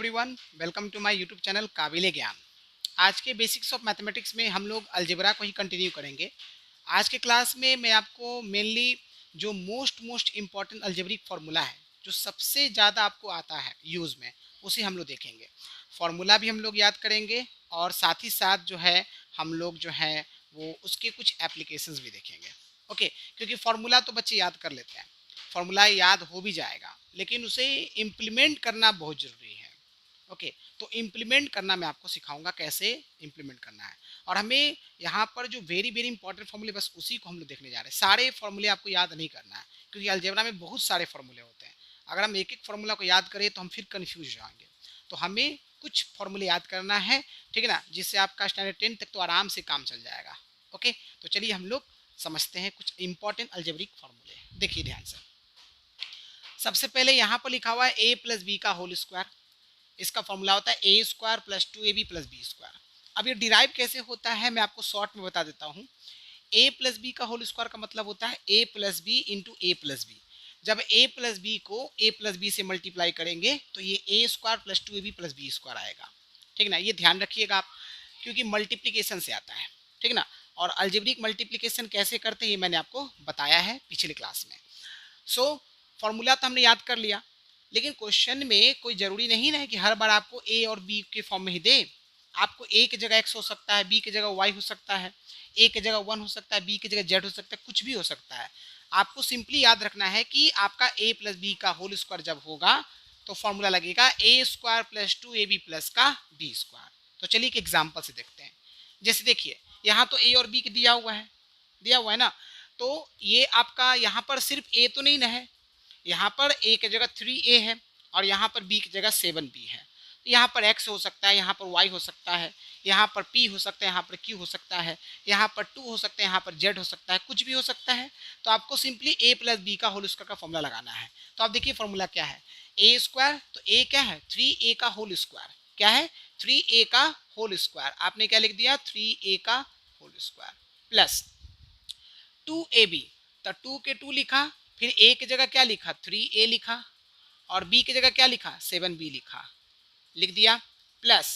Everyone, welcome to my YouTube channel Kabile Gyan. आज के basics of mathematics में हम लोग अलजेब्रा को ही कंटिन्यू करेंगे। आज के क्लास में मैं आपको मेनली जो मोस्ट इम्पॉर्टेंट अलजेब्रिक फार्मूला है, जो सबसे ज़्यादा आपको आता है यूज़ में, उसे हम लोग देखेंगे। फार्मूला भी हम लोग याद करेंगे और साथ ही साथ जो है हम लोग जो है वो उसके कुछ एप्लीकेशंस भी देखेंगे। ओके, क्योंकि फार्मूला तो बच्चे याद कर लेते हैं, फार्मूला याद हो भी जाएगा, लेकिन उसे इम्प्लीमेंट करना बहुत ज़रूरी है। ओके, तो इम्प्लीमेंट करना मैं आपको सिखाऊंगा कैसे इम्प्लीमेंट करना है। और हमें यहाँ पर जो वेरी इंपॉर्टेंट फॉर्मूले, बस उसी को हम लोग देखने जा रहे हैं। सारे फॉर्मूले आपको याद नहीं करना है, क्योंकि अलजेब्रा में बहुत सारे फॉर्मूले होते हैं। अगर हम एक एक फॉर्मूला को याद करें तो हम फिर कन्फ्यूज हो जाएंगे। तो हमें कुछ फॉर्मूले याद करना है, ठीक है ना, जिससे आपका स्टैंडर्ड 10 तक तो आराम से काम चल जाएगा। ओके, तो चलिए हम लोग समझते हैं कुछ इंपॉर्टेंट अलजेब्रिक फॉर्मूले। देखिए ध्यान से। सबसे पहले यहाँ पर लिखा हुआ है a प्लस बी का होल स्क्वायर। इसका फॉर्मूला होता है A square plus 2ab plus B square. अब ये डिराइव कैसे होता है मैं आपको शॉर्ट में बता देता हूँ। a प्लस बी का होल स्क्वायर का मतलब होता है a plus B into A plus B. जब a प्लस बी को a प्लस बी से मल्टीप्लाई करेंगे तो ये a square plus 2ab plus B square आएगा। ठीक ना, ये ध्यान रखिएगा आप, क्योंकि मल्टीप्लीकेशन से आता है। ठीक ना, और अलजेब्रिक मल्टीप्लीकेशन कैसे करते हैं ये मैंने आपको बताया है पिछले क्लास में। सो फॉर्मूला तो हमने याद कर लिया, लेकिन क्वेश्चन में कोई ज़रूरी नहीं है कि हर बार आपको ए और बी के फॉर्म में ही दे। आपको ए की जगह एक्स हो सकता है, बी की जगह वाई हो सकता है, ए की जगह 1 हो सकता है, बी की जगह जेड हो सकता है, कुछ भी हो सकता है। आपको सिंपली याद रखना है कि आपका ए प्लस बी का होल स्क्वायर जब होगा तो फॉर्मूला लगेगा ए स्क्वायर प्लस 2ab प्लस का बी स्क्वायर। तो चलिए एक एग्जाम्पल से देखते हैं। जैसे देखिए, यहाँ तो ए और बी दिया हुआ है ना, तो ये आपका यहाँ पर सिर्फ ए तो नहीं ना है, यहाँ पर a की जगह 3a है और यहाँ पर b की जगह 7b है। तो यहाँ पर x हो सकता है, यहाँ पर y हो सकता है, यहाँ पर p हो सकता है, यहाँ पर q हो सकता है, यहाँ पर 2 हो सकता है, यहाँ पर z हो सकता है, कुछ भी हो सकता है। तो आपको सिंपली a प्लस बी का होल स्क्वायर का फॉर्मूला लगाना है। तो आप देखिए फॉर्मूला क्या है, a स्क्वायर, तो a क्या है 3a का होल स्क्वायर। क्या है 3a का होल स्क्वायर। आपने क्या लिख दिया 3a का होल स्क्वायर प्लस 2ab, तो 2 के 2 लिखा, फिर a की जगह क्या लिखा 3a लिखा, और b की जगह क्या लिखा 7b लिख दिया, प्लस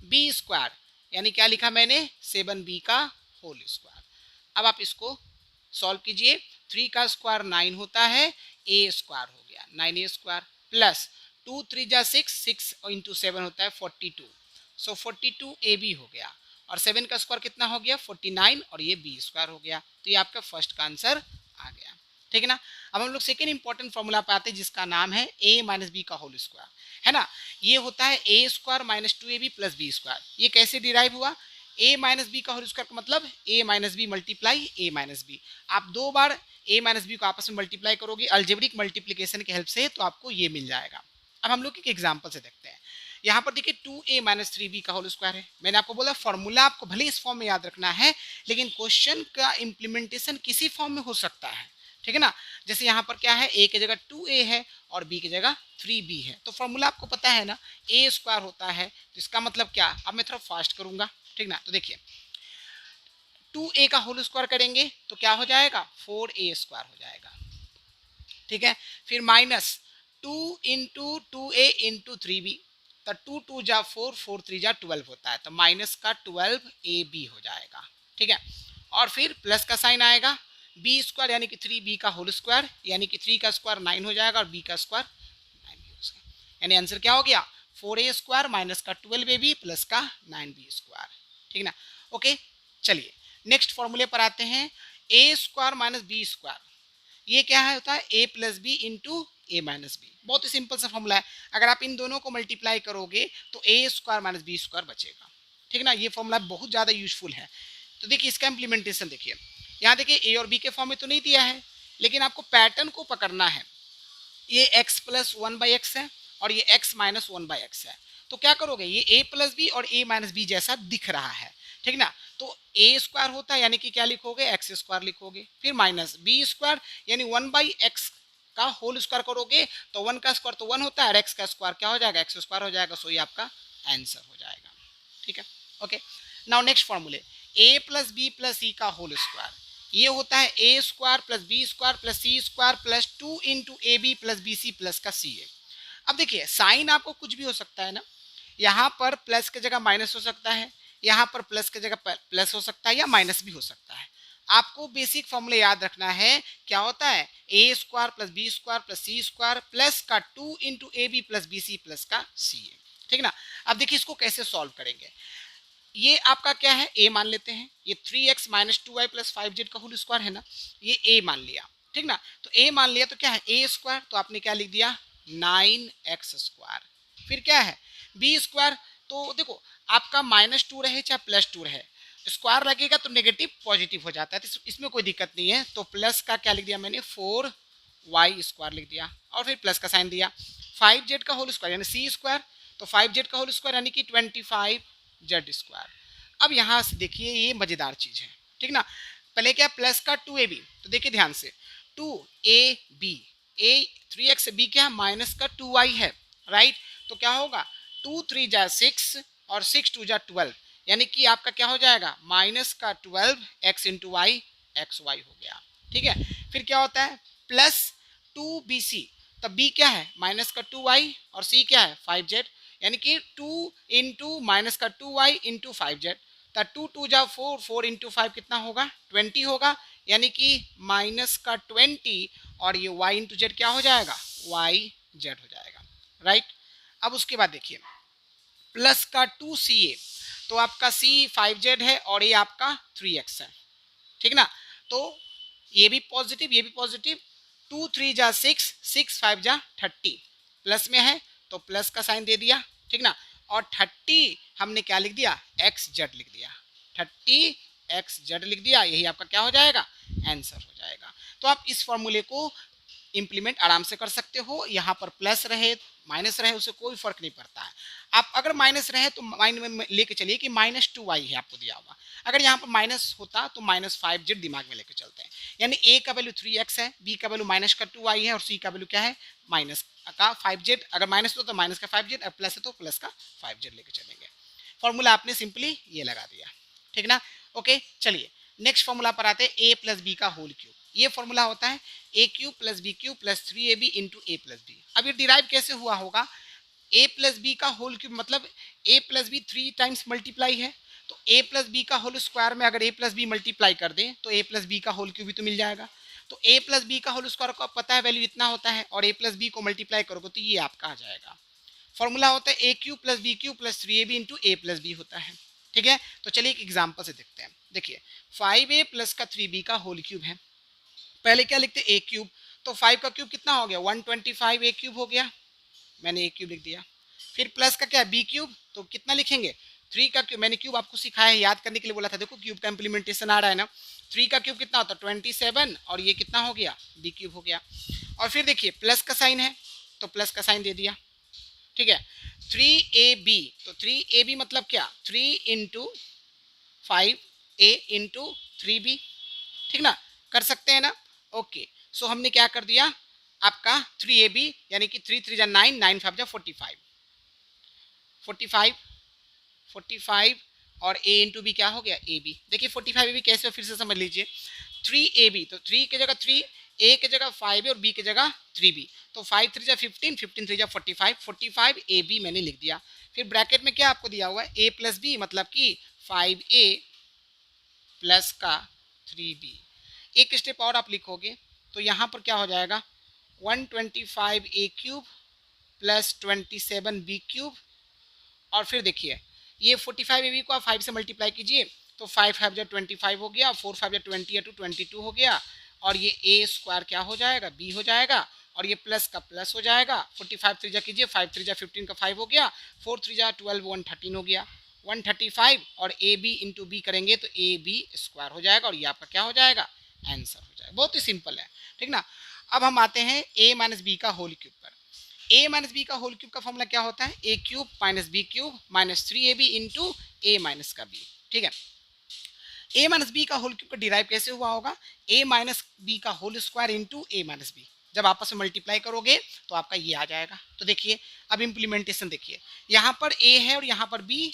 b स्क्वायर, यानी क्या लिखा मैंने 7b का होल स्क्वायर। अब आप इसको सॉल्व कीजिए। 3 का स्क्वायर 9 होता है, a स्क्वायर हो गया 9a स्क्वायर, प्लस 2 3 जा 6, 6 इंटू 7 होता है 42, सो 42ab हो गया, और 7 का स्क्वायर कितना हो गया 49, और ये b स्क्वायर हो गया। तो ये आपका फर्स्ट का आंसर आ गया। ठीक है ना। अब हम लोग सेकेंड इंपॉर्टेंट फॉर्मूला पे आते हैं, जिसका नाम है a माइनस बी का होल स्क्वायर, है ना। ये होता है a square minus 2ab plus B square. ये कैसे डिराइव हुआ, a माइनस बी का होल स्क्वायर का मतलब a minus B multiply a minus B. आप 2 बार a माइनस बी को आपस में मल्टीप्लाई करोगे अलजेब्रिक मल्टीप्लीकेशन की हेल्प से, तो आपको ये मिल जाएगा। अब हम लोग एक एग्जाम्पल से देखते हैं। यहाँ पर देखिए 2a माइनस 3b का होल स्क्वायर है। मैंने आपको बोला फॉर्मूला आपको भले इस फॉर्म में याद रखना है, लेकिन क्वेश्चन का इम्प्लीमेंटेशन किसी फॉर्म में हो सकता है। ठीक है ना, जैसे यहाँ पर क्या है, a की जगह 2a है और b की जगह 3b है। तो फॉर्मूला आपको पता है ना, a स्क्वायर होता है, तो इसका मतलब क्या, अब मैं थोड़ा फास्ट करूंगा। ठीक ना, तो देखिए 2a का होल स्क्वायर करेंगे तो क्या हो जाएगा 4a स्क्वायर हो जाएगा। ठीक है, फिर minus 2 into 2a into 3b, तो 2 2 जा 4, 4 3 जा 12 होता है, तो माइनस का 12ab हो जाएगा। ठीक है, और फिर प्लस का साइन आएगा, बी स्क्वायर यानी कि 3b का होल स्क्वायर, यानी कि 3 का स्क्वायर 9 हो जाएगा और b का स्क्वायर 9 भी हो जाएगा। यानी आंसर क्या हो गया 4a स्क्वायर माइनस का 12ab प्लस का 9b स्क्वायर। ठीक ना। ओके, चलिए नेक्स्ट फॉर्मूले पर आते हैं। a square minus B square, ये क्या है होता है a plus B into A minus B. बहुत ही सिंपल सा फॉर्मूला है। अगर आप इन दोनों को मल्टीप्लाई करोगे तो a square minus B square बचेगा। ठीक ना, ये फॉर्मूला बहुत ज़्यादा यूजफुल है। तो देखिए इसका इम्प्लीमेंटेशन देखिए, यहाँ देखिए ए और बी के फॉर्म में तो नहीं दिया है, लेकिन आपको पैटर्न को पकड़ना है। ये x प्लस 1/x है और ये x माइनस 1/x है। तो क्या करोगे, ये a प्लस बी और a माइनस बी जैसा दिख रहा है। ठीक ना, तो a स्क्वायर होता है, यानी कि क्या लिखोगे x स्क्वायर लिखोगे, फिर माइनस b स्क्वायर यानी 1/x का होल स्क्वायर करोगे, तो 1 का स्क्वायर तो 1 होता है और x का स्क्वायर क्या हो जाएगा x स्क्वायर हो जाएगा। सो ये आपका आंसर हो जाएगा। ठीक है, ओके। नाउ नेक्स्ट फॉर्मूले a plus B plus c का होल स्क्वायर, ये होता है a square plus B square plus C square plus 2 into A B plus B C plus का सी ए। अब देखिए साइन आपको कुछ भी हो सकता है ना, यहाँ पर प्लस की जगह माइनस हो सकता है, यहाँ पर प्लस की जगह प्लस हो सकता है या माइनस भी हो सकता है। आपको बेसिक फॉर्मूला याद रखना है, क्या होता है A square plus B square plus C square plus का 2 into A B plus B C plus का सी ए। ठीक ना। अब देखिए इसको कैसे सॉल्व करेंगे। ये आपका क्या है, ए मान लेते हैं, ये 3x minus 2y plus 5z का होल स्क्वायर है ना, ये ए मान लिया। ठीक ना, तो ए मान लिया तो क्या है ए स्क्वायर, तो आपने क्या लिख दिया 9x स्क्वायर। फिर क्या है बी स्क्वायर, तो देखो आपका -2 रहे चाहे +2 रहे, स्क्वायर लगेगा तो नेगेटिव पॉजिटिव हो जाता है, तो इसमें कोई दिक्कत नहीं है। तो प्लस का क्या लिख दिया मैंने 4y स्क्वायर लिख दिया और फिर प्लस का साइन दिया। 5z का होल स्क्वायर यानी सी स्क्वायर, तो 5z का होल स्क्वायर यानी कि 25z स्क्वायर। अब यहाँ से देखिए ये मजेदार चीज है। ठीक ना, पहले क्या प्लस का 2ab, तो देखिए ध्यान से 2ab, a 3x से b क्या है माइनस का 2y है, राइट। तो क्या होगा 2 3 जा 6 और 6 2 जा 12, यानी कि आपका क्या हो जाएगा माइनस का 12x into Y x Y हो गया। ठीक है, फिर क्या होता है प्लस 2bc, तब b क्या है माइनस का 2y और c क्या है 5z, यानी कि 2 इंटू माइनस का 2y इंटू 5z, तो 2 2 जा 4, 4 इंटू 5 कितना होगा 20 होगा, यानी कि माइनस का 20 और ये y इंटू जेड क्या हो जाएगा yz हो जाएगा, राइट। अब उसके बाद देखिए प्लस का 2ca, तो आपका c 5z है और ये आपका 3x है। ठीक ना, तो ये भी पॉजिटिव ये भी पॉजिटिव, 2 3 जा 6, 6 5 जा 30, प्लस में है तो प्लस का साइन दे दिया। ठीक ना, और 30 हमने क्या लिख दिया एक्स जेड लिख दिया, 30xz लिख दिया, यही आपका क्या हो जाएगा आंसर हो जाएगा। तो आप इस फॉर्मूले को इंप्लीमेंट आराम से कर सकते हो, यहाँ पर प्लस रहे माइनस रहे उससे कोई फर्क नहीं पड़ता है। आप अगर माइनस रहे तो माइंड में लेके चलिए कि -2y है आपको दिया हुआ, अगर यहाँ पर माइनस होता तो -5z दिमाग में लेके चलते हैं, यानी a का वैल्यू 3x है, b का वैल्यू माइनस का 2y है और c का वैल्यू क्या है माइनस का 5z, अगर माइनस तो माइनस का 5z, अगर प्लस है तो प्लस का 5z लेके चलेंगे। फॉर्मूला आपने सिंपली ये लगा दिया। ठीक ना, ओके चलिए नेक्स्ट फॉर्मूला पर आते हैं, a प्लस बी का होल क्यूब। ये फॉर्मूला होता है A cube plus B cube plus 3ab into A plus B. अब ये डिराइव कैसे हुआ होगा, a प्लस बी का होल क्यूब मतलब a plus B 3 times multiply है, तो a प्लस बी का होल स्क्वायर में अगर a प्लस बी मल्टीप्लाई कर दें तो a प्लस बी का होल क्यूब भी तो मिल जाएगा। तो a प्लस बी का होल स्क्वायर को आप पता है वैल्यू इतना होता है और a प्लस बी को मल्टीप्लाई करोगे तो ये आपका आ जाएगा। फॉर्मूला होता है A cube plus B cube plus 3ab into A plus B होता है। ठीक है, तो चलिए एक एग्जाम्पल से देखते हैं। देखिए 5a प्लस का 3b का होल क्यूब है, पहले क्या लिखते ए क्यूब, तो 5 का क्यूब कितना हो गया 125 ए क्यूब हो गया, मैंने ए क्यूब लिख दिया। फिर प्लस का क्या बी क्यूब, तो कितना लिखेंगे 3 का क्यूब, मैंने क्यूब आपको सिखाया है याद करने के लिए बोला था, देखो क्यूब का इम्प्लीमेंटेशन आ रहा है ना। 3 का क्यूब कितना होता है 27 और ये कितना हो गया बी क्यूब हो गया। और फिर देखिए प्लस का साइन है तो प्लस का साइन दे दिया। ठीक है 3ab, तो 3ab मतलब क्या 3 इंटू 5a इंटू 3b। ठीक ना, कर सकते हैं ना, ओके। सो हमने क्या कर दिया आपका 3ab यानी कि 3 3 जा 9, 9 5 जा 45, 45 45 और a इंटू बी क्या हो गया ए बी। देखिए 45 भी कैसे हो फिर से समझ लीजिए, 3ab तो 3 की जगह 3, a की जगह 5 है और b की जगह 3b, तो 5 3 जा 15, 15 3 जा 45, 45 ab मैंने लिख दिया। फिर ब्रैकेट में क्या आपको दिया हुआ है a प्लस बी मतलब कि 5a प्लस का 3b। एक स्टेप और आप लिखोगे तो यहाँ पर क्या हो जाएगा 125a cube plus 27b cube, और फिर देखिए ये 45ab को आप 5 से मल्टीप्लाई कीजिए तो 5 5 जा 25 हो गया, 4 5 जा 20 या 22 हो गया, और ये a स्क्वायर क्या हो जाएगा b हो जाएगा, और ये प्लस का प्लस हो जाएगा। 45 3 जा कीजिए 5 3 जा 15 का 5 हो गया, 4 3 जा 12 113 हो गया, 135 और ए बी इंटू बी करेंगे तो ए बी स्क्वायर हो जाएगा और ये आपका क्या हो जाएगा आंसर हो जाएगा। बहुत ही सिंपल है। ठीक ना, अब हम आते हैं a माइनस बी का होल क्यूब पर। a माइनस बी का होल क्यूब का फॉर्मूला क्या होता है A cube minus B cube minus 3ab into A minus का बी। ठीक है, a माइनस बी का होल क्यूब का डिराइव कैसे हुआ होगा a माइनस बी का whole square into A minus B, जब आपस में मल्टीप्लाई करोगे तो आपका ये आ जाएगा। तो देखिए अब इम्प्लीमेंटेशन देखिए, यहाँ पर a है और यहाँ पर b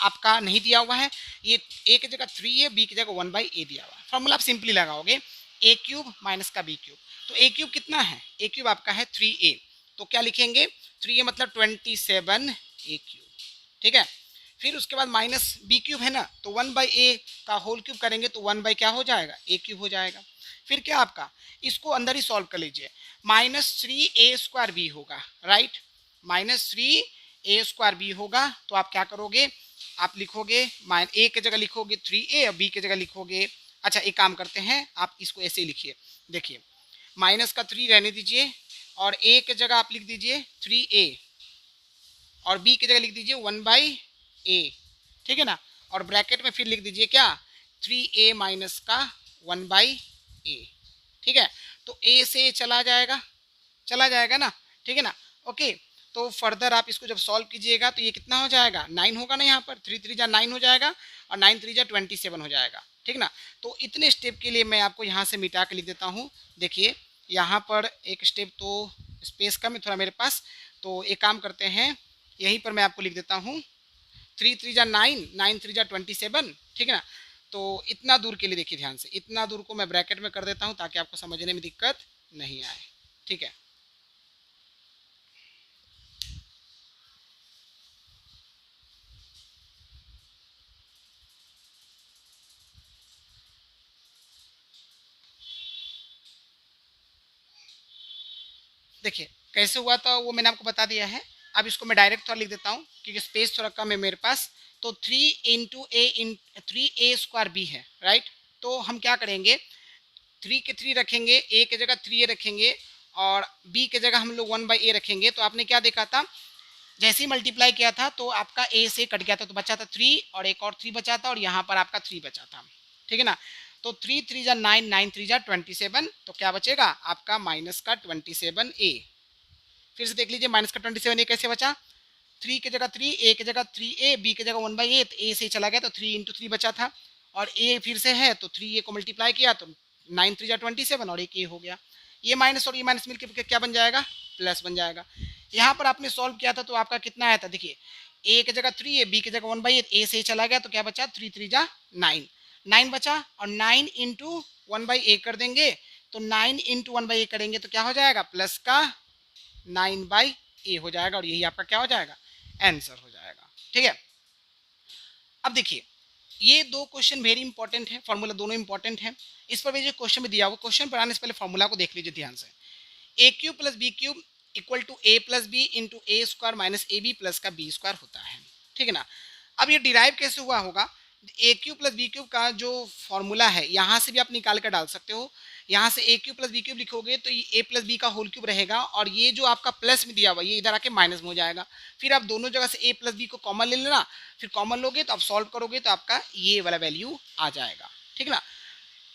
आपका नहीं दिया हुआ है, ये a की जगह 3 है, b की जगह 1/a दिया हुआ है। फॉर्मूला आप सिंपली लगाओगे a क्यूब माइनस का b क्यूब, तो a क्यूब कितना है a क्यूब आपका है 3a, तो क्या लिखेंगे 3a मतलब 27a क्यूब। ठीक है। फिर उसके बाद माइनस बी क्यूब है ना, तो 1/a का होल क्यूब करेंगे तो 1 बाई क्या हो जाएगा, a क्यूब हो जाएगा। फिर क्या आपका, इसको अंदर ही सॉल्व कर लीजिए, -3a² b होगा, राइट, -3a² b होगा। तो आप क्या करोगे, आप लिखोगे a की जगह लिखोगे 3a और b की जगह लिखोगे, अच्छा एक काम करते हैं, आप इसको ऐसे ही लिखिए, देखिए माइनस का 3 रहने दीजिए और a की जगह आप लिख दीजिए 3a और b की जगह लिख दीजिए 1/a, ठीक है ना। और ब्रैकेट में फिर लिख दीजिए क्या, 3a माइनस का 1/a, ठीक है। तो a से चला जाएगा ना, ठीक है ना, ओके। तो फर्दर आप इसको जब सॉल्व कीजिएगा तो ये कितना हो जाएगा, 9 होगा ना, यहाँ पर 3 3 जा 9 हो जाएगा और 9 3 जा 27 हो जाएगा, ठीक ना। तो इतने स्टेप के लिए मैं आपको यहाँ से मिटा के लिख देता हूँ। देखिए यहाँ पर एक स्टेप तो स्पेस कम है थोड़ा मेरे पास, तो एक काम करते हैं, यहीं पर मैं आपको लिख देता हूँ 3 3 जा 9, 9 3 जा 27, ठीक है ना। तो इतना दूर के लिए देखिए ध्यान से, इतना दूर को मैं ब्रैकेट में कर देता हूँ ताकि आपको समझने में दिक्कत नहीं आए, ठीक है। देखिए कैसे हुआ था वो मैंने आपको बता दिया है। अब इसको मैं डायरेक्ट थोड़ा लिख देता हूँ क्योंकि स्पेस थोड़ा कम है मेरे पास। तो 3 a² b है, राइट। तो हम क्या करेंगे, 3 के 3 रखेंगे, a की जगह 3a रखेंगे और b की जगह हम लोग 1/a रखेंगे। तो आपने क्या देखा था, जैसे ही मल्टीप्लाई किया था तो आपका a से कट गया था तो बचा था 3 और एक और 3 बचा था और यहाँ पर आपका 3 बचा था, ठीक है ना। तो 3 3 जा 9, 9 3 जा 27, तो क्या बचेगा आपका माइनस का 27a। फिर से देख लीजिए माइनस का 27a कैसे बचा, 3 की जगह 3, a की जगह 3a, b की जगह 1/a, तो a से चला गया तो 3 इंटू 3 बचा था और a फिर से है तो 3a को मल्टीप्लाई किया तो 9 3 जा 27 और एक a हो गया। ये माइनस और ये माइनस मिलकर क्या बन जाएगा, प्लस बन जाएगा। यहाँ पर आपने सॉल्व किया था तो आपका कितना आया था, देखिए a की जगह 3a, b की जगह 1/a, a से चला गया तो क्या बचा, 3 3 जा 9, 9 बचा और 9 इंटू 1/a कर देंगे तो 9 इंटू 1/a करेंगे तो क्या हो जाएगा, प्लस का 9/a हो जाएगा और यही आपका क्या हो जाएगा, आंसर हो जाएगा, ठीक है। अब देखिए ये दो क्वेश्चन वेरी इंपॉर्टेंट है, फॉर्मूला दोनों इंपॉर्टेंट है। इस पर भी जो क्वेश्चन में दिया हुआ, क्वेश्चन पर आने से पहले फॉर्मूला को देख लीजिए ध्यान से। A cube plus B cube equal to A plus B into A square minus A B plus का बी स्क्वायर होता है, ठीक है ना। अब ये डिराइव कैसे हुआ होगा, ए क्यूब प्लस बी क्यूब का जो फॉर्मूला है यहाँ से भी आप निकाल कर डाल सकते हो। यहाँ से A cube plus B cube लिखोगे तो ये ए प्लस बी का होल क्यूब रहेगा और ये जो आपका प्लस में दिया हुआ ये इधर आके माइनस में हो जाएगा। फिर आप दोनों जगह से ए प्लस बी को कॉमन ले लेना, फिर कॉमन लोगे तो आप सॉल्व करोगे तो आपका ये वाला वैल्यू आ जाएगा, ठीक है ना।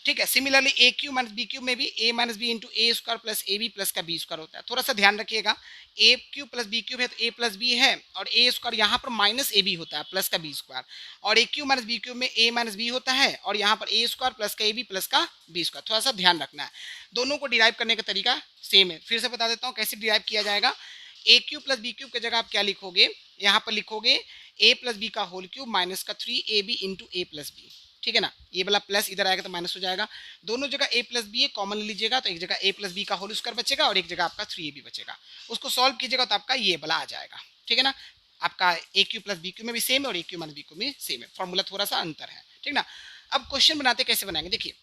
ठीक है, similarly A cube minus B cube में भी A minus B into A square plus A B plus का बी स्क्वायर होता है। थोड़ा सा ध्यान रखिएगा, A cube plus B cube है तो ए प्लस बी है और ए स्क्वायर यहाँ पर माइनस ए बी होता है प्लस का बी स्क्वायर, और ए क्यू माइनस बी क्यूब में ए माइनस बी होता है और यहाँ पर ए स्क्वायर प्लस का ए बी प्लस का बी स्क्वायर। थोड़ा सा ध्यान रखना है, दोनों को डिराइव करने का तरीका सेम है। फिर से बता देता हूँ कैसे डिराइव किया जाएगा। ए क्यूब प्लस बी क्यूब की जगह आप क्या लिखोगे, यहाँ पर लिखोगे ए प्लस बी का होल क्यूब माइनस का 3ab into A plus B, ठीक है ना। ये वाला प्लस इधर आएगा तो माइनस हो जाएगा। दोनों जगह ए प्लस बी कॉमन लीजिएगा तो एक जगह ए प्लस बी का होल स्क्वायर बचेगा और एक जगह आपका 3ab बचेगा। उसको सॉल्व कीजिएगा तो आपका ये वाला आ जाएगा, ठीक है ना। आपका ए क्यू प्लस बी क्यू में भी सेम है और ए क्यू माइनस बी क्यू में सेम है, फॉर्मूला थोड़ा सा अंतर है, ठीक ना। अब क्वेश्चन बनाते कैसे बनाएंगे, देखिए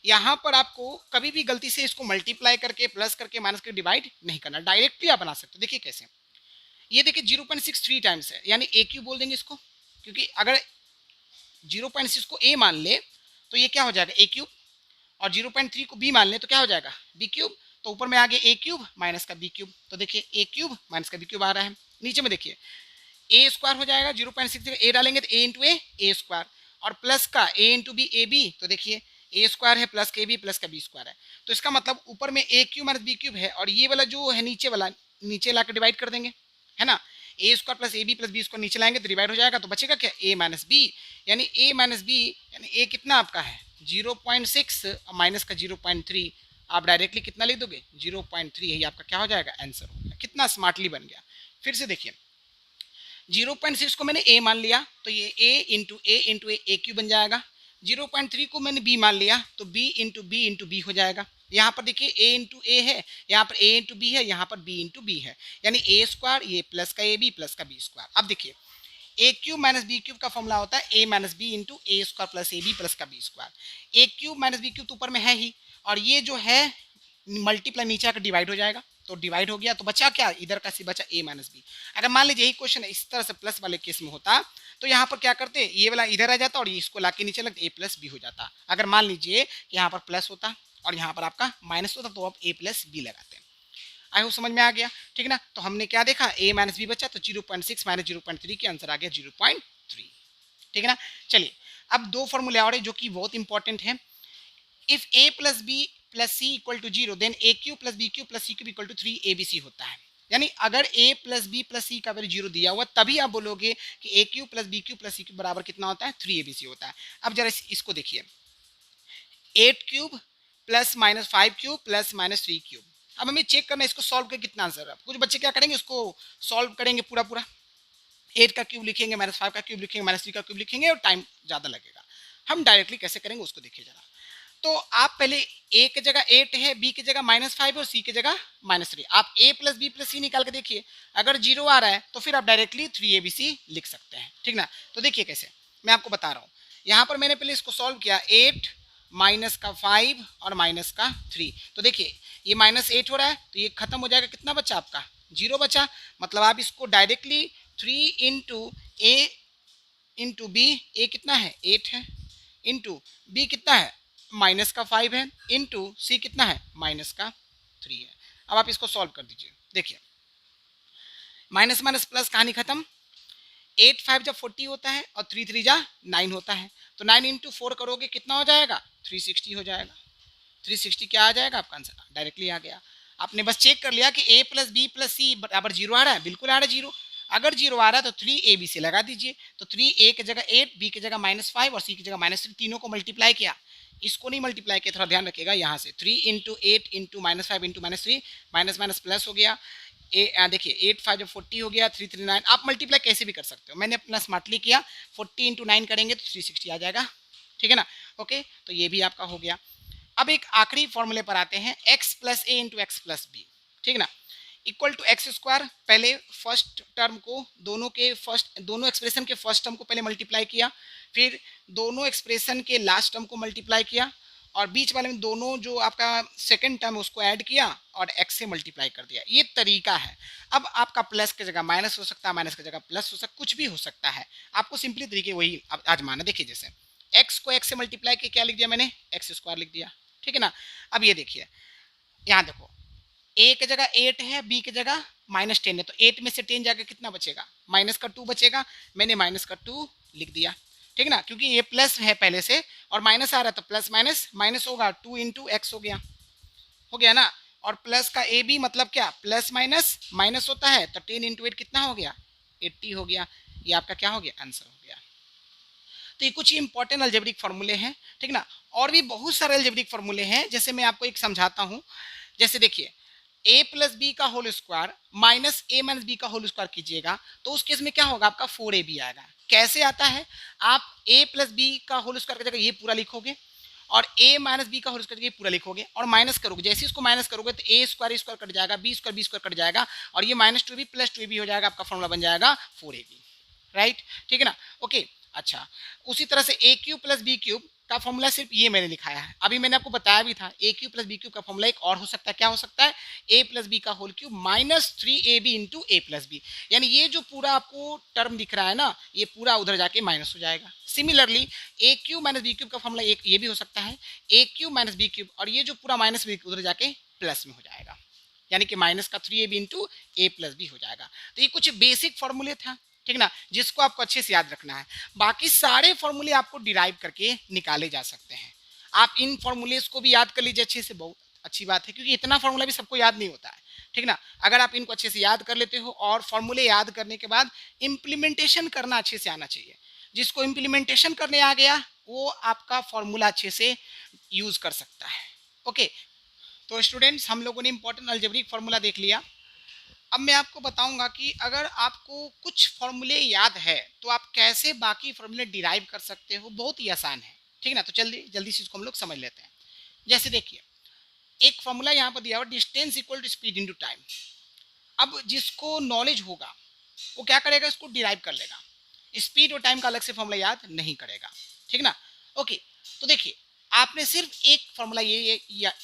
यहाँ पर आपको कभी भी गलती से इसको मल्टीप्लाई करके प्लस करके माइनस करके डिवाइड नहीं करना, डायरेक्टली आप बना सकते हो। देखिए कैसे, ये देखिए 0.63 टाइम्स है यानी ए क्यू बोल देंगे इसको, क्योंकि अगर 0.6 को ए मान ले तो ये क्या हो जाएगा ए क्यूब, और 0.3 को बी मान ले तो क्या हो जाएगा बी क्यूब। तो ऊपर में आगे ए क्यूब माइनस का बी क्यूब, तो देखिए ए क्यूब माइनस का बी क्यूब आ रहा है। नीचे में देखिए ए स्क्वायर हो जाएगा, 0.6 जगह ए डालेंगे तो ए इंटू ए स्क्वायर, और प्लस का ए इंटू बी ए बी, तो देखिए ए स्क्वायर है प्लस के बी प्लस का बी स्क्वायर है। तो इसका मतलब ऊपर में ए क्यूब माइनस बी क्यूब है और ये वाला जो है नीचे वाला नीचे ला डिवाइड कर देंगे, है ना। A square plus A B plus B square नीचे लाएंगे तो डिवाइड हो जाएगा, तो बचेगा क्या ए माइनस बी, यानी ए माइनस बी यानी ए कितना आपका है 0.6 माइनस का 0.3, आप डायरेक्टली कितना लिख दोगे 0.3, यही आपका क्या हो जाएगा आंसर हो गया। कितना स्मार्टली बन गया। फिर से देखिए 0.6 को मैंने ए मान लिया तो ये ए इंटू ए क्यू बन जाएगा। 0.3 को मैंने बी मान लिया तो बी इंटू बी हो जाएगा। यहाँ पर देखिए ए इंटू ए है, यहाँ पर ए इंटू बी है, यहाँ पर बी इंटू बी है, यानी ए स्क्वायर ये प्लस का ए बी प्लस का बी स्क्वायर। अब देखिए A cube minus B cube का फॉर्मूला होता है A minus B into A square plus A B plus का B square. A cube minus B cube तो ऊपर में है ही, और ये जो है मल्टीप्लाई नीचे आकर डिवाइड हो जाएगा, तो डिवाइड हो गया तो बचा क्या, इधर का सी बचा ए माइनस बी। अगर मान लीजिए यही क्वेश्चन इस तरह से प्लस वाले केस में होता तो यहाँ पर क्या करते, ये वाला इधर आ जाता और इसको लाके नीचे लगते ए प्लस बी हो जाता। अगर मान लीजिए कि यहाँ पर प्लस होता और यहाँ पर आपका माइनस होता तो आप ए प्लस बी लगाते हैं। आई होप समझ में आ गया, ठीक है ना। तो हमने क्या देखा, ए माइनस बी बचा तो 0.6 माइनस 0.3 के आंसर आ गया 0.3, ठीक है ना। चलिए अब दो फॉर्मूले और है जो कि बहुत इंपॉर्टेंट है। If A plus B plus C equal to 0 then A cube plus B cube plus C cube equal to 3abc होता है। यानी अगर a plus B plus C का वैल्यू 0 दिया हुआ तभी आप बोलोगे कि A cube plus B cube plus C cube बराबर कितना होता है, 3abc होता है। अब जरा इसको देखिए, 8 cube plus minus 5 cube plus minus 3 cube. अब हमें चेक करना है इसको सॉल्व करके कितना आंसर है। कुछ बच्चे क्या करेंगे, इसको सॉल्व करेंगे पूरा पूरा, 8 का क्यूब लिखेंगे, माइनस 5 का क्यूब लिखेंगे, माइनस 3 का क्यूब लिखेंगे और टाइम ज़्यादा लगेगा। हम डायरेक्टली कैसे करेंगे उसको देखिए जरा। तो आप पहले a की जगह 8 है, b की जगह -5 है और c की जगह -3। आप a प्लस बी प्लस सी निकाल के देखिए, अगर 0 आ रहा है तो फिर आप डायरेक्टली 3abc लिख सकते हैं, ठीक ना। तो देखिए कैसे, मैं आपको बता रहा हूँ। यहाँ पर मैंने पहले इसको सॉल्व किया, 8 माइनस का 5 और माइनस का 3। तो देखिए ये -8 हो रहा है तो ये खत्म हो जाएगा, कितना बचा आपका 0 बचा। मतलब आप इसको डायरेक्टली 3 इंटू ए इंटू बी, ए कितना है 8 है, इंटू बी कितना है माइनस का 5 है, इंटू सी कितना है माइनस का 3 है। अब आप इसको सॉल्व कर दीजिए, देखिए माइनस माइनस प्लस कहानी खत्म। 8 5 जब 40 होता है और 3 3 जा 9 होता है, तो 9 इंटू 4 करोगे कितना हो जाएगा, 360 हो जाएगा। 360 क्या आ जाएगा आपका आंसर, डायरेक्टली आ गया। आपने बस चेक कर लिया कि a प्लस बी प्लस सी बराबर 0 आ रहा है, बिल्कुल आ रहा है 0। अगर 0 आ रहा है तो 3abc लगा दीजिए। तो 3a की जगह 8, b की जगह -5 और c की जगह -3, तीनों को मल्टीप्लाई किया। इसको नहीं मल्टीप्लाई किया, थोड़ा ध्यान रखिएगा यहाँ से 3 into 8 into -5 into -3, minus minus plus हो गया। देखिए 8 5 जब 40 हो गया, 3 3 9। आप मल्टीप्लाई कैसे भी कर सकते हो, मैंने अपना स्मार्टली किया। 40 इंटू 9 करेंगे तो 360 आ जाएगा, ठीक है ना। ओके, तो ये भी आपका हो गया। अब एक आखिरी फॉर्मूले पर आते हैं, x प्लस ए इंटू एक्स प्लस बी, ठीक ना, इक्वल टू एक्स स्क्वायर। पहले फर्स्ट टर्म को दोनों एक्सप्रेशन के फर्स्ट टर्म को पहले मल्टीप्लाई किया, फिर दोनों एक्सप्रेशन के लास्ट टर्म को मल्टीप्लाई किया, और बीच वाले में दोनों जो आपका सेकंड टर्म उसको ऐड किया और x से मल्टीप्लाई कर दिया। ये तरीका है। अब आपका प्लस की जगह माइनस हो सकता है, माइनस की जगह प्लस हो सकता है, कुछ भी हो सकता है। आपको सिंपली तरीके वही आजमाना। देखिए जैसे x को x से मल्टीप्लाई के क्या लिख दिया मैंने, एक्स स्क्वायर लिख दिया, ठीक है ना। अब ये देखिए यहाँ देखो, a की जगह 8 है, b की जगह -10 है, तो 8 में से 10 जाकर कितना बचेगा, माइनस का 2 बचेगा। मैंने माइनस का 2 लिख दिया, ठीक ना, क्योंकि ये प्लस है पहले से और माइनस आ रहा है तो प्लस माइनस माइनस होगा, 2 इंटू एक्स हो गया ना। और प्लस का ए बी मतलब क्या, प्लस माइनस माइनस होता है, तो 10 इंटू 8 कितना हो गया, 80 हो गया। ये आपका क्या हो गया, आंसर हो गया। तो ये कुछ इंपॉर्टेंट अलजेब्रिक फार्मूले हैं, ठीक ना। और भी बहुत सारे अलजेब्रिक फार्मूले हैं, जैसे मैं आपको एक समझाता हूँ। जैसे देखिए a प्लस बी का होल स्क्वायर माइनस ए माइनस बी का होल स्क्वायर कीजिएगा तो उस केस में क्या होगा, आपका 4ab आएगा। कैसे आता है, आप a प्लस बी का होल स्क्वायर की जगह ये पूरा लिखोगे और a माइनस बी का होल स्क्वायर पूरा लिखोगे और माइनस करोगे। जैसे इसको माइनस करोगे तो a स्क्वायर कट जाएगा, बी स्क्वायर कट जाएगा और ये -2ab प्लस 2ab हो जाएगा। आपका फॉर्मूला बन जाएगा 4ab, राइट, ठीक है ना। ओके, अच्छा उसी तरह से A cube plus B cube का फॉर्मूला सिर्फ ये मैंने लिखाया है। अभी मैंने आपको बताया भी था, A cube plus B cube का फॉर्मूला एक और हो सकता है। क्या हो सकता है, ए प्लस बी का whole cube minus 3ab into A plus B. यानी ये जो पूरा आपको टर्म दिख रहा है ना, ये पूरा उधर जाके माइनस हो जाएगा। सिमिलरली ए क्यूब माइनस बी क्यूब का फॉर्मूला एक ये भी हो सकता है, A cube minus B cube, और ये जो पूरा माइनस बी उधर जाके प्लस में हो जाएगा, यानी कि माइनस का 3ab into A plus B हो जाएगा। तो ये कुछ बेसिक फॉर्मूले था, ठीक ना, जिसको आपको अच्छे से याद रखना है। बाकी सारे फॉर्मूले आपको डिराइव करके निकाले जा सकते हैं। आप इन फॉर्मूलेस को भी याद कर लीजिए अच्छे से, बहुत अच्छी बात है, क्योंकि इतना फॉर्मूला भी सबको याद नहीं होता है, ठीक ना। अगर आप इनको अच्छे से याद कर लेते हो और फॉर्मूले याद करने के बाद इम्प्लीमेंटेशन करना अच्छे से आना चाहिए। जिसको इम्प्लीमेंटेशन करने आ गया वो आपका फॉर्मूला अच्छे से यूज कर सकता है। ओके, तो स्टूडेंट्स हम लोगों ने इंपॉर्टेंट अलजेब्रिक फॉर्मूला देख लिया। अब मैं आपको बताऊंगा कि अगर आपको कुछ फॉर्मूले याद है तो आप कैसे बाकी फॉर्मूले डिराइव कर सकते हो। बहुत ही आसान है, ठीक है ना। तो जल्दी जल्दी से इसको हम लोग समझ लेते हैं। जैसे देखिए एक फॉर्मूला यहाँ पर दिया हुआ, distance equal to speed into time. अब जिसको नॉलेज होगा वो क्या करेगा, इसको डिराइव कर लेगा। स्पीड और टाइम का अलग से फॉर्मूला याद नहीं करेगा, ठीक ना। ओके, तो देखिए आपने सिर्फ एक फॉर्मूला ये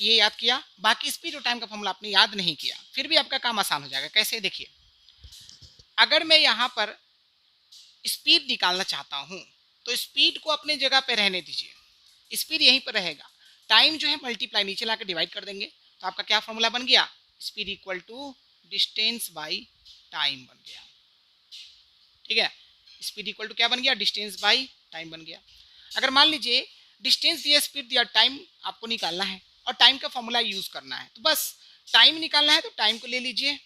याद किया, बाकी स्पीड और टाइम का फॉर्मूला आपने याद नहीं किया, फिर भी आपका काम आसान हो जाएगा। कैसे, देखिए अगर मैं यहाँ पर स्पीड निकालना चाहता हूँ तो स्पीड को अपने जगह पे रहने दीजिए, स्पीड यहीं पर रहेगा, टाइम जो है मल्टीप्लाई नीचे लाकर डिवाइड कर देंगे, तो आपका क्या फॉर्मूला बन गया, speed equal to distance by time बन गया, ठीक है। स्पीड इक्वल टू क्या बन गया, डिस्टेंस बाई टाइम बन गया। अगर मान लीजिए डिस्टेंस दिया, स्पीड दिया, टाइम आपको निकालना है और टाइम का फॉर्मूला यूज करना है, तो बस टाइम निकालना है तो टाइम को ले लीजिए,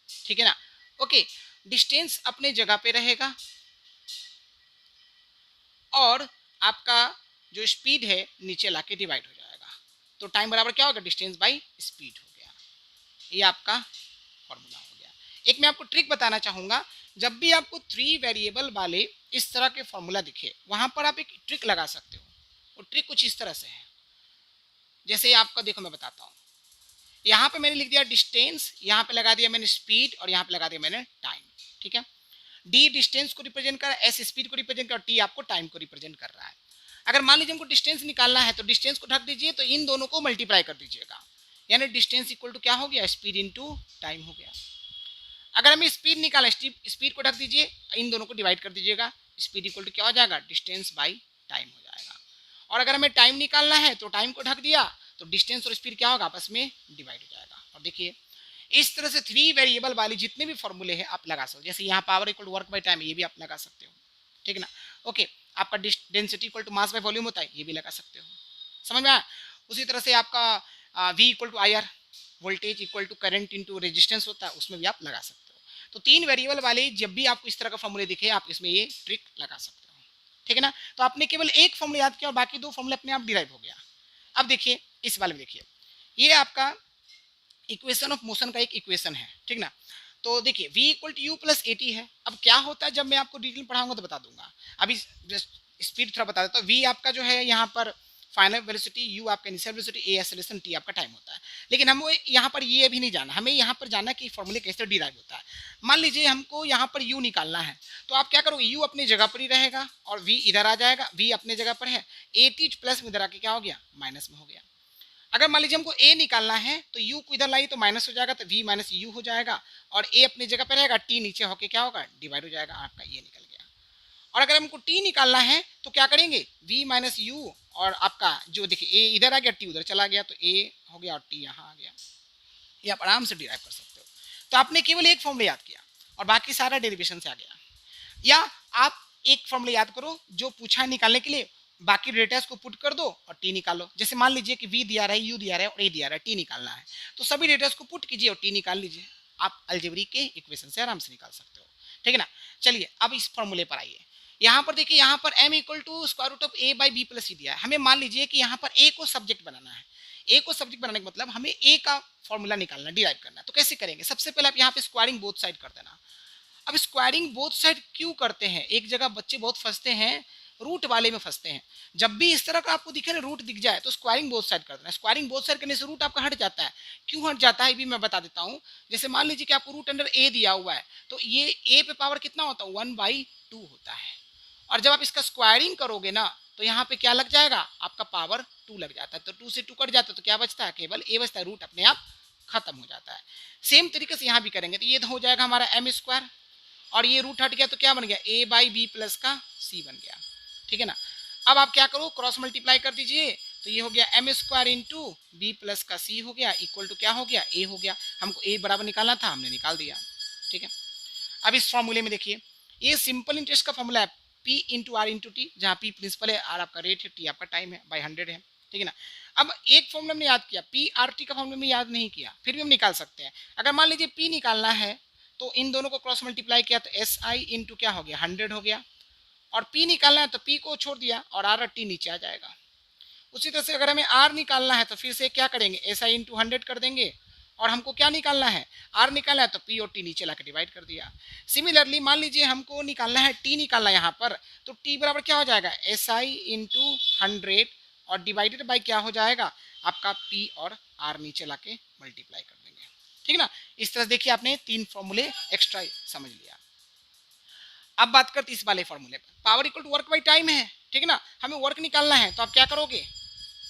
ठीक है ना। ओके, डिस्टेंस अपने जगह पे रहेगा और आपका जो स्पीड है नीचे लाके डिवाइड हो जाएगा, तो टाइम बराबर क्या होगा, डिस्टेंस बाई स्पीड हो गया। ये आपका फॉर्मूला हो गया। एक मैं आपको ट्रिक बताना चाहूंगा, जब भी आपको 3 वेरिएबल वाले इस तरह के फॉर्मूला दिखे, वहां पर आप एक ट्रिक लगा सकते हो। वो ट्रिक कुछ इस तरह से है, जैसे आपका देखो मैं बताता हूँ। यहाँ पे मैंने लिख दिया डिस्टेंस, यहाँ पे लगा दिया मैंने स्पीड और यहाँ पे लगा दिया मैंने टाइम, ठीक है। डी डिस्टेंस को रिप्रेजेंट कर रहा है, एस स्पीड को रिप्रेजेंट कर, टी आपको टाइम को रिप्रेजेंट कर रहा है। अगर मान लीजिए हमको डिस्टेंस निकालना है तो डिस्टेंस को ढक दीजिए, तो इन दोनों को मल्टीप्लाई कर दीजिएगा, यानी डिस्टेंस इक्वल टू क्या हो गया, स्पीड इनटू टाइम हो गया। अगर हमें स्पीड निकालना है, स्पीड को ढक दीजिए, इन दोनों को डिवाइड कर दीजिएगा, स्पीड इक्वल टू क्या हो जाएगा, डिस्टेंस बाई टाइम हो जाएगा। और अगर हमें टाइम निकालना है तो टाइम को ढक दिया, तो डिस्टेंस और स्पीड क्या होगा, आपस में डिवाइड हो जाएगा। और देखिए इस तरह से 3 वेरिएबल वाली जितने भी फॉर्मूले हैं आप लगा सकते हो, जैसे यहाँ power equal to work by time, ये भी आप लगा सकते हो, ठीक है ना। ओके, आपका density equal to mass by volume होता है, ये भी लगा सकते हो, समझ में आया। उसी तरह से आपका V equal to I R, voltage equal to current into resistance होता है, उसमें भी आप लगा सकते हो। तो 3 वेरिएबल वाले जब भी आपको इस तरह का फॉर्मूले दिखे, आप इसमें ये ट्रिक लगा सकते हो, ठीक है ना। तो आपने केवल एक फॉर्मूला याद किया और बाकी 2 फॉर्मूले अपने आप डिराइव हो गया। अब देखिए इस वाले में, देखिए ये आपका इक्वेशन ऑफ मोशन का एक इक्वेशन है, ठीक ना। तो देखिए v equal to U plus A T है। अब क्या होता है, जब मैं आपको डिटेल पढ़ाऊंगा तो बता दूंगा, अभी स्पीड थोड़ा बता देता हूँ। v आपका जो है यहाँ पर फाइनल वेलोसिटी, u आपका initial velocity, a acceleration, t आपका टाइम होता है। लेकिन हम यहाँ पर ये भी नहीं जाना, हमें यहाँ पर जाना कि फॉर्मूले कैसे डिराइव होता है। मान लीजिए हमको यहाँ पर u निकालना है, तो आप क्या करोगे, u अपनी जगह पर ही रहेगा और v इधर आ जाएगा, v अपने जगह पर है, ए टी प्लस में इधर आके क्या हो गया, माइनस में हो गया। अगर मान लीजिए हमको a निकालना है तो u को इधर लाइए तो माइनस हो जाएगा, तो v माइनस यू हो जाएगा और a अपनी जगह पर रहेगा, t नीचे होके क्या होगा, डिवाइड हो जाएगा, आपका ये निकल गया। और अगर हमको t निकालना है तो क्या करेंगे, v माइनस यू और आपका जो देखिए a इधर आ गया, t उधर चला गया, तो a हो गया और t यहाँ आ गया। ये आप आराम से डिराइव कर सकते हो। तो आपने केवल एक फॉर्मूला याद किया और बाकी सारा डेरिवेशन से आ गया। या आप एक फॉर्मूला याद करो जो पूछा है निकालने के लिए, बाकी डेटास को पुट कर दो और टी निकालो। जैसे मान लीजिए कि v दिया रहा है, u दिया रहा है और a दिया रहा है, टी निकालना है, तो सभी डेटास को पुट कीजिए और टी निकाल लीजिए। आप अलजेब्रिक के इक्वेशन से आराम से निकाल सकते हो, ठीक है ना। चलिए अब इस फॉर्मूले पर आइए। यहाँ पर देखिए, यहाँ पर m equal to square root of a by B plus C दिया है। हमें मान लीजिए कि यहाँ पर a को सब्जेक्ट बनाना है। a को सब्जेक्ट बनाने का मतलब हमें a का फॉर्मूला निकालना, डिराइव करना है। तो कैसे करेंगे, सबसे पहले आप यहाँ पे स्क्वायरिंग बोथ साइड कर देना। अब स्क्वायरिंग बोथ साइड क्यों करते हैं, एक जगह बच्चे बहुत फंसते हैं, रूट वाले में फंसते हैं। जब भी इस तरह का आपको दिखे ना रूट दिख जाए तो स्क्वायरिंग बोथ साइड कर देना। स्क्वायरिंग बोथ साइड करने से रूट आपका हट जाता है। क्यों हट जाता है भी मैं बता देता हूँ। जैसे मान लीजिए कि आपको रूट अंडर ए दिया हुआ है, तो ये ए पे पावर कितना होता है, 1/2 होता है। और जब आप इसका स्क्वायरिंग करोगे ना तो यहाँ पे क्या लग जाएगा, आपका पावर 2 लग जाता है। तो 2 से 2 कट जाता है तो क्या बचता है, केवल ए बचता है, रूट अपने आप खत्म हो जाता है। सेम तरीके से यहाँ भी करेंगे तो ये हो जाएगा हमारा एम स्क्वायर और ये रूट हट गया तो क्या बन गया, a बाई बी प्लस का c बन गया, ठीक है ना। अब आप क्या करो, क्रॉस मल्टीप्लाई कर दीजिए, तो ये हो गया M square into B plus का c हो गया, इक्वल टू क्या हो गया, a हो गया। हमको a बराबर निकालना था, हमने निकाल दिया, ठीक है। अब इस फॉर्मूले में देखिए, ये सिंपल इंटरेस्ट का फॉर्मूला है, p into R into T, जहाँ p प्रिंसिपल है, r आपका रेट है, t आपका टाइम है, बाई 100 है, ठीक है ना। अब एक फॉर्मूला हमने याद किया, पी आर टी का फॉर्मूला में याद नहीं किया, फिर भी हम निकाल सकते हैं। अगर मान लीजिए p निकालना है तो इन दोनों को क्रॉस मल्टीप्लाई किया तो एस आई इंटू क्या हो गया, 100 हो गया। और p निकालना है तो p को छोड़ दिया और r t नीचे आ जाएगा। उसी तरह से अगर हमें r निकालना है तो फिर से क्या करेंगे, एस आई इंटू 100 कर देंगे और हमको क्या निकालना है, r निकालना है तो p और t नीचे ला के डिवाइड कर दिया। सिमिलरली मान लीजिए हमको निकालना है t निकालना है यहाँ पर, तो t बराबर क्या हो जाएगा, एस आई इंटू 100 और डिवाइडेड बाई क्या हो जाएगा, आपका p और r नीचे ला के मल्टीप्लाई कर देंगे, ठीक है ना। इस तरह देखिए आपने 3 फॉर्मूले एक्स्ट्रा समझ लिया। अब बात करते इस वाले फॉर्मूले पर, power equal to work by time है, ठीक है ना, हमें वर्क निकालना है तो आप क्या करोगे,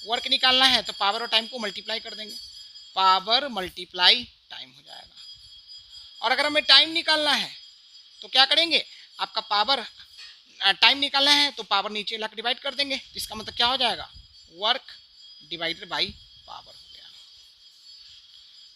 वर्क निकालना है तो पावर और टाइम को मल्टीप्लाई कर देंगे, पावर मल्टीप्लाई टाइम हो जाएगा। और अगर हमें टाइम निकालना है तो क्या करेंगे, आपका पावर टाइम निकालना है तो पावर नीचे लाकर डिवाइड कर देंगे, तो इसका मतलब क्या हो जाएगा, वर्क डिवाइडेड बाई पावर हो गया,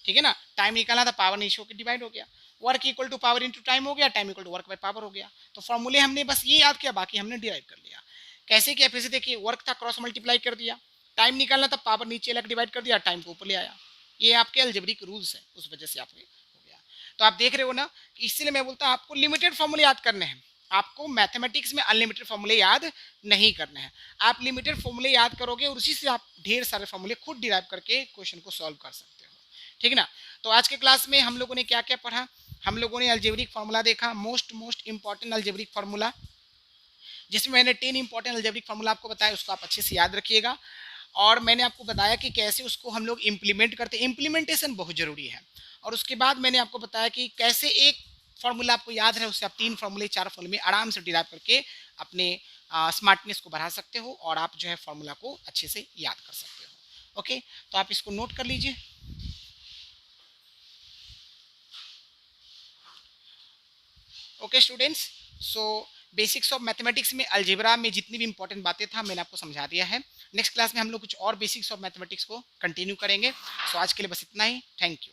ठीक है ना, टाइम निकालना था पावर नीचे होकर डिवाइड हो गया, work equal to power into time हो गया, time equal to work by power हो गया। तो फॉर्मूले हमने बस ये याद किया, बाकी हमने डिराइव कर लिया। कैसे किया फिर से देखिए, वर्क था क्रॉस मल्टीप्लाई कर दिया, टाइम निकालना था पावर नीचे लाकर डिवाइड कर दिया, टाइम को ऊपर ले आया, ये आपके अलजेब्रिक रूल्स है, उस वजह से आपके हो गया। तो आप देख रहे हो ना, इसलिए मैं बोलता हूँ आपको लिमिटेड फॉर्मूले याद करने हैं, आपको मैथमेटिक्स में अनलिमिटेड फॉर्मूले याद नहीं करने हैं। आप लिमिटेड फॉर्मूले याद करोगे और उसी से आप ढेर सारे फॉर्मूले खुद डिराइव करके क्वेश्चन को सॉल्व कर सकते हो, ठीक है ना। तो आज के क्लास में हम लोगों ने क्या क्या पढ़ा, हम लोगों ने अलजेब्रिक फार्मूला देखा, मोस्ट इंपॉर्टेंट अलजेब्रिक फार्मूला, जिसमें मैंने 10 इंपॉर्टेंट अलजेब्रिक फार्मूला आपको बताया, उसको आप अच्छे से याद रखिएगा। और मैंने आपको बताया कि कैसे उसको हम लोग इम्प्लीमेंट करते हैं, इम्प्लीमेंटेशन बहुत ज़रूरी है। और उसके बाद मैंने आपको बताया कि कैसे एक फार्मूला आपको याद है उससे आप 3 फार्मूले 4 फार्मूले आराम से डिराइव करके अपने स्मार्टनेस को बढ़ा सकते हो और आप जो है फार्मूला को अच्छे से याद कर सकते हो। ओके, तो आप इसको नोट कर लीजिए। Okay students, so basics of mathematics में अलजेब्रा में जितनी भी इंपॉर्टेंट बातें था मैंने आपको समझा दिया है। नेक्स्ट क्लास में हम लोग कुछ और बेसिक्स ऑफ मैथमेटिक्स को कंटिन्यू करेंगे। सो आज के लिए बस इतना ही, थैंक यू।